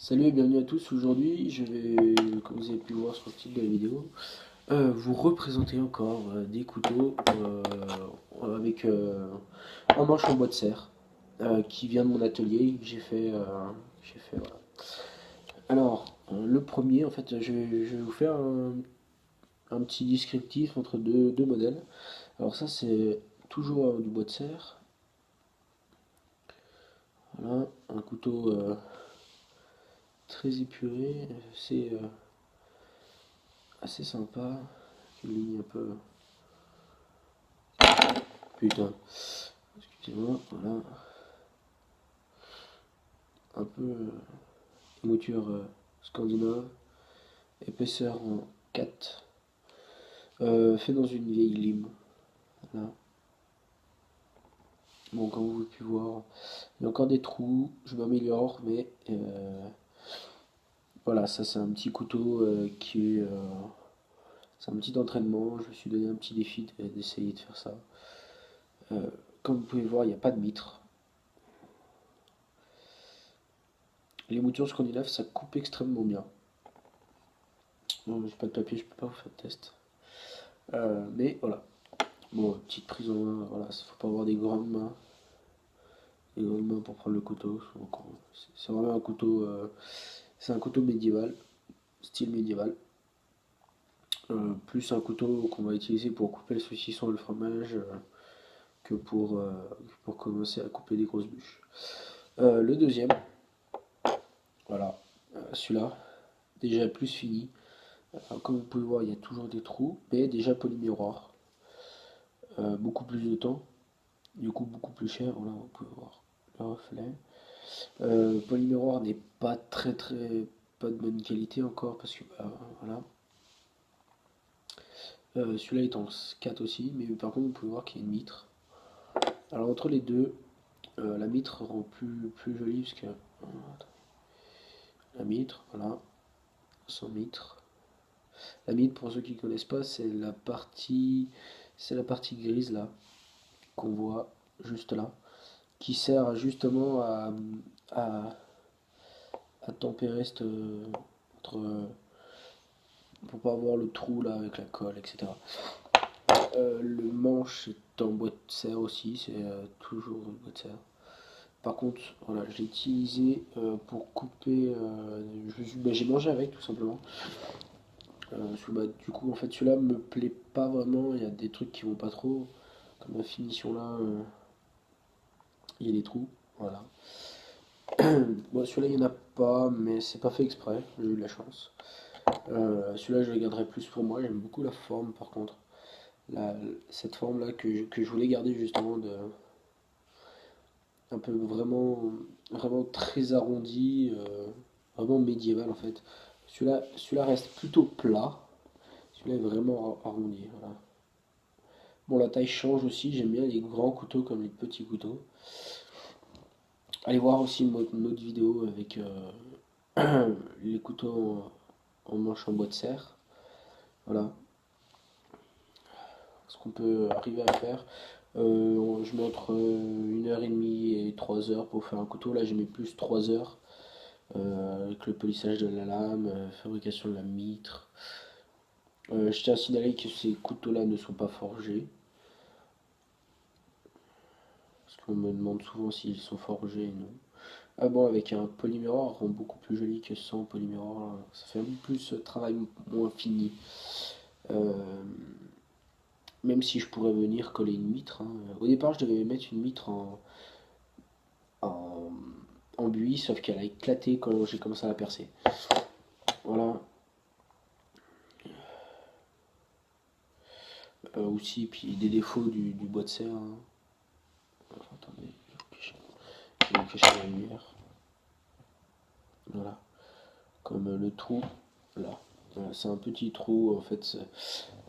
Salut et bienvenue à tous. Aujourd'hui, je vais, comme vous avez pu le voir sur le titre de la vidéo, vous représenter encore des couteaux avec un manche en bois de serre qui vient de mon atelier que j'ai fait voilà. Alors, le premier, en fait, je vais vous faire un petit descriptif entre deux modèles. Alors ça, c'est toujours du bois de serre. Voilà, un couteau très épuré, assez sympa. Une ligne un peu. Putain, excusez-moi, voilà. Un peu mouture scandinave, épaisseur en 4, fait dans une vieille lime. Voilà. Bon, comme vous pouvez pu voir, il y a encore des trous, je m'améliore, mais voilà, ça c'est un petit couteau qui est. C'est un petit entraînement, je me suis donné un petit défi d'essayer de faire ça. Euh, Comme vous pouvez voir, il n'y a pas de mitre. Les moutures scandinaves, ça coupe extrêmement bien. Non, j'ai pas de papier, je peux pas vous faire de test. Mais voilà. Bon, petite prise en main, voilà, faut pas avoir des grandes mains pour prendre le couteau. C'est vraiment un couteau, c'est un couteau médiéval, style médiéval. Plus un couteau qu'on va utiliser pour couper le saucisson et le fromage que pour commencer à couper des grosses bûches. Le deuxième, voilà, celui-là, déjà plus fini. Comme vous pouvez voir, il y a toujours des trous, mais déjà polymiroir. Beaucoup plus de temps, du coup beaucoup plus cher. Voilà, vous pouvez voir le reflet. Polymiroir n'est pas pas de bonne qualité encore parce que voilà. Celui-là est en 4 aussi, mais par contre vous pouvez voir qu'il y a une mitre. Alors entre les deux, la mitre rend plus jolie parce que la mitre, voilà, sans mitre. La mitre, pour ceux qui ne connaissent pas, c'est la partie grise là qu'on voit juste là, qui sert justement à, à tempérer entre pour pas avoir le trou là avec la colle, etc. Le manche est en bois de serre aussi, c'est toujours en bois de serre. Par contre, voilà, je l'ai utilisé pour couper. J'ai mangé avec tout simplement. Du coup, en fait, celui-là me plaît pas vraiment. Il y a des trucs qui vont pas trop. Comme la finition là, il y a des trous. Voilà. Bon, celui-là, il n'y en a pas, mais c'est pas fait exprès. J'ai eu de la chance. Celui-là, je le garderai plus pour moi. J'aime beaucoup la forme, par contre. La- Cette forme là que je voulais garder justement un peu vraiment très arrondi, vraiment médiéval en fait. Celui-là reste plutôt plat. Celui-là est vraiment arrondi. Voilà. Bon, la taille change aussi. J'aime bien les grands couteaux comme les petits couteaux. Allez voir aussi une autre vidéo avec les couteaux en manche en bois de serre. Voilà ce qu'on peut arriver à faire. Je mets entre 1h30 et 3 heures pour faire un couteau. Là, j'ai mis plus 3 heures avec le polissage de la lame, fabrication de la mitre. Je tiens à signaler que ces couteaux-là ne sont pas forgés. Parce qu'on me demande souvent s'ils sont forgés et non. Ah bon, avec un polymiroir, rend beaucoup plus joli que sans polymiroir. Ça fait un peu plus travail moins fini. Euh, Même si je pourrais venir coller une mitre, hein. Au départ, je devais mettre une mitre en, en buis, sauf qu'elle a éclaté quand j'ai commencé à la percer. Voilà. Aussi, puis des défauts du bois de serre, hein. Attendez, je vais vous cacher la lumière. Voilà. Comme le trou, là. Voilà, c'est un petit trou, en fait.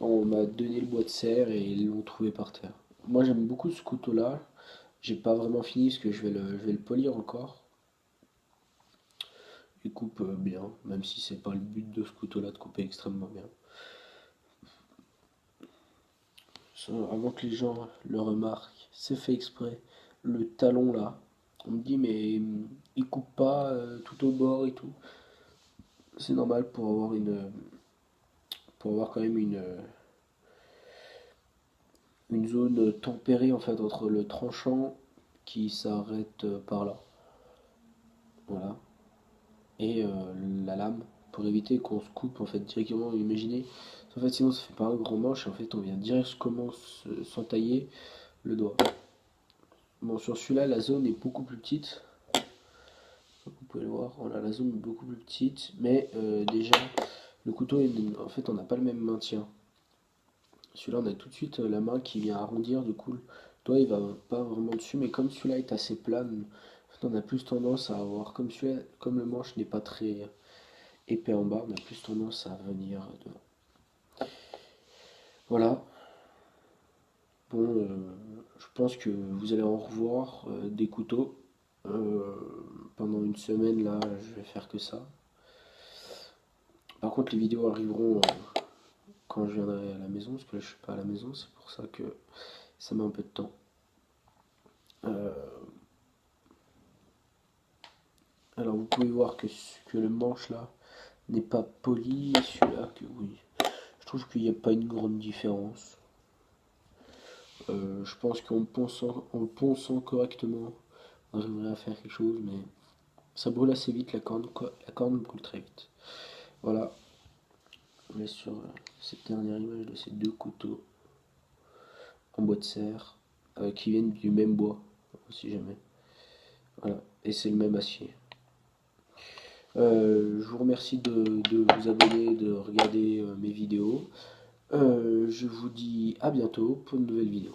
On m'a donné le bois de serre et ils l'ont trouvé par terre. Moi, j'aime beaucoup ce couteau-là. J'ai pas vraiment fini parce que je vais le polir encore. Il coupe bien, même si c'est pas le but de ce couteau-là de couper extrêmement bien. Avant que les gens le remarquent, c'est fait exprès. Le talon là, On me dit mais il coupe pas tout au bord et tout. C'est normal pour avoir quand même une zone tempérée en fait entre le tranchant qui s'arrête par là. Voilà. Et la lame pour éviter qu'on se coupe en fait directement. Imaginez, en fait sinon ça fait pas un grand manche. En fait on vient directement s'entailler le doigt. Bon sur celui-là la zone est beaucoup plus petite. Vous pouvez le voir, voilà, la zone est beaucoup plus petite, mais déjà le couteau, en fait on n'a pas le même maintien. Celui-là on a tout de suite la main qui vient arrondir, du coup le doigt il va pas vraiment dessus, mais comme celui-là est assez plat, en fait, on a plus tendance à avoir, comme celui-là, comme le manche n'est pas très épais en bas, on a plus tendance à venir devant. Voilà, bon, je pense que vous allez en revoir des couteaux. Euh, Pendant une semaine là, je vais faire que ça. Par contre, les vidéos arriveront quand je viendrai à la maison, parce que là je suis pas à la maison, c'est pour ça que ça met un peu de temps. Euh, alors vous pouvez voir que le manche là n'est pas poli, et celui-là que oui. Je trouve qu'il n'y a pas une grande différence. Je pense en le ponçant correctement, on arriverait à faire quelque chose, mais ça brûle assez vite, la corne brûle très vite. Voilà, on est sur cette dernière image de ces deux couteaux en bois de serre qui viennent du même bois, si jamais. Voilà, et c'est le même acier. Je vous remercie de vous abonner, de regarder mes vidéos. Je vous dis à bientôt pour une nouvelle vidéo.